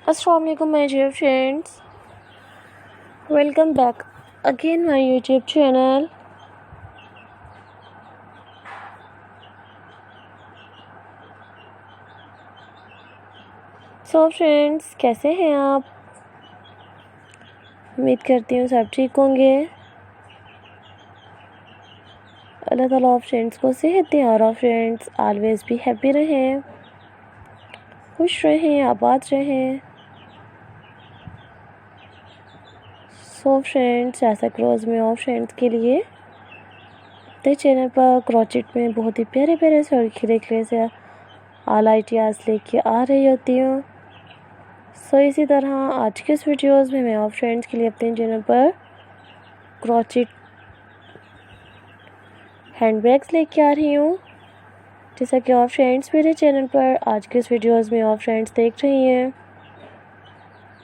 अस्सलाम वालेकुम my dear friends, welcome back again my YouTube channel. So friends, कैसे हैं आप? उम्मीद करती हूँ सब ठीक होंगे। अल्लाह ताला आप फ्रेंड्स को सेहत दें और आप फ्रेंड्स ऑलवेज भी हैप्पी रहें, खुश रहें, आबाद रहें। सो फ्रेंड्स, ऐसा क्रोज में और फ्रेंड्स के लिए अपने चैनल पर क्रोचेट में बहुत ही प्यारे प्यारे से और खिले खिले से ऑल आइडियाज़ लेके आ रही होती हूँ। सो इसी तरह आज के इस वीडियोज़ में मैं और फ्रेंड्स के लिए अपने चैनल पर क्रोचेट हैंडबैग्स लेके आ रही हूँ। जैसा कि और फ्रेंड्स मेरे चैनल पर आज के इस वीडियोज़ में और फ्रेंड्स देख रही हैं।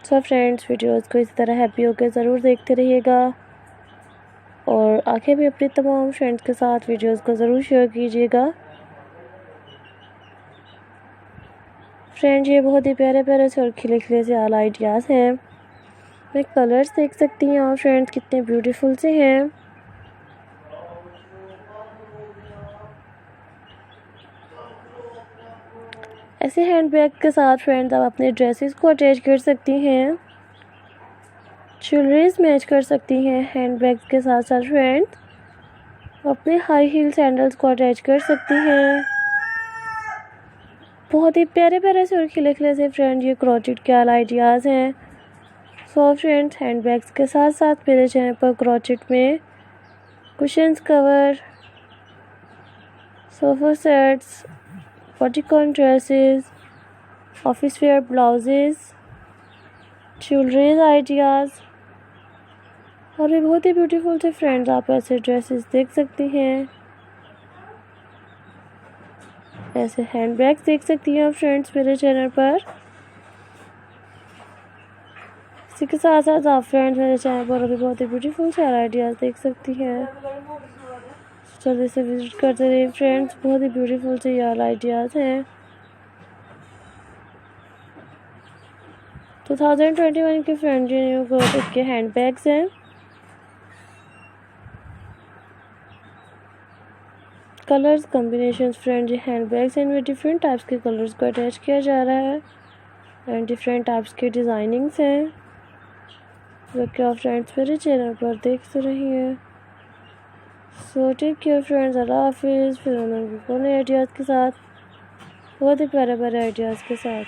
सो फ्रेंड्स, वीडियोज़ को इसी तरह हैप्पी होकर ज़रूर देखते रहिएगा और आगे भी अपने तमाम फ्रेंड्स के साथ वीडियोज़ को ज़रूर शेयर कीजिएगा। फ्रेंड्स, ये बहुत ही प्यारे प्यारे से और खिले खिले से ऑल आइडियाज़ हैं। मैं कलर्स देख सकती हैं और फ्रेंड्स कितने ब्यूटीफुल से हैं। ऐसे हैंडबैग के साथ फ्रेंड्स आप अपने ड्रेसेस को अटैच कर सकती हैं, ज्वेलरीज मैच कर सकती हैं। हैंडबैग के साथ साथ फ्रेंड्स अपने हाई हील सैंडल्स को अटैच कर सकती हैं। बहुत ही प्यारे प्यारे से और खिले खिले से फ्रेंड ये क्रोचेट के ऑल आइडियाज़ हैं। सो फ्रेंड्स, हैंडबैग्स के साथ साथ मेरे चैनल पर क्रोचेट में cushions cover, sofa sets, bodycon dresses, office where blouses, jewelleries ideas और भी बहुत ही ब्यूटीफुल से फ्रेंड्स आप ऐसे ड्रेसेस देख सकती हैं, ऐसे हैंडबैग्स देख सकती हैं फ्रेंड्स मेरे चैनल पर। इसी के साथ साथ आप फ्रेंड्स मेरे चैनल पर अभी बहुत ही ब्यूटीफुल से आइडियाज़ देख सकती हैं। जल्दी से विजिट करते रहिए फ्रेंड्स, बहुत ही ब्यूटीफुल से ये आइडियाज़ हैं। 2021 के फ्रेंड ये न्यू क्रोचेट के हैंडबैग्स हैं। कलर्स कॉम्बिनेशंस फ्रेंड ये हैंडबैग्स हैं, इनमें डिफरेंट टाइप्स के कलर्स को अटैच किया जा रहा है एंड डिफरेंट टाइप्स के डिज़ाइनिंग्स हैं जो कि आप फ्रेंड्स मेरे चैनल पर देख रही हैं। सो टेक केयर फ्रेंड्स, अल्लाह हाफिज़। फिर नए आइडियाज़ के साथ, बहुत ही प्यारे प्यारे आइडियाज़ के साथ।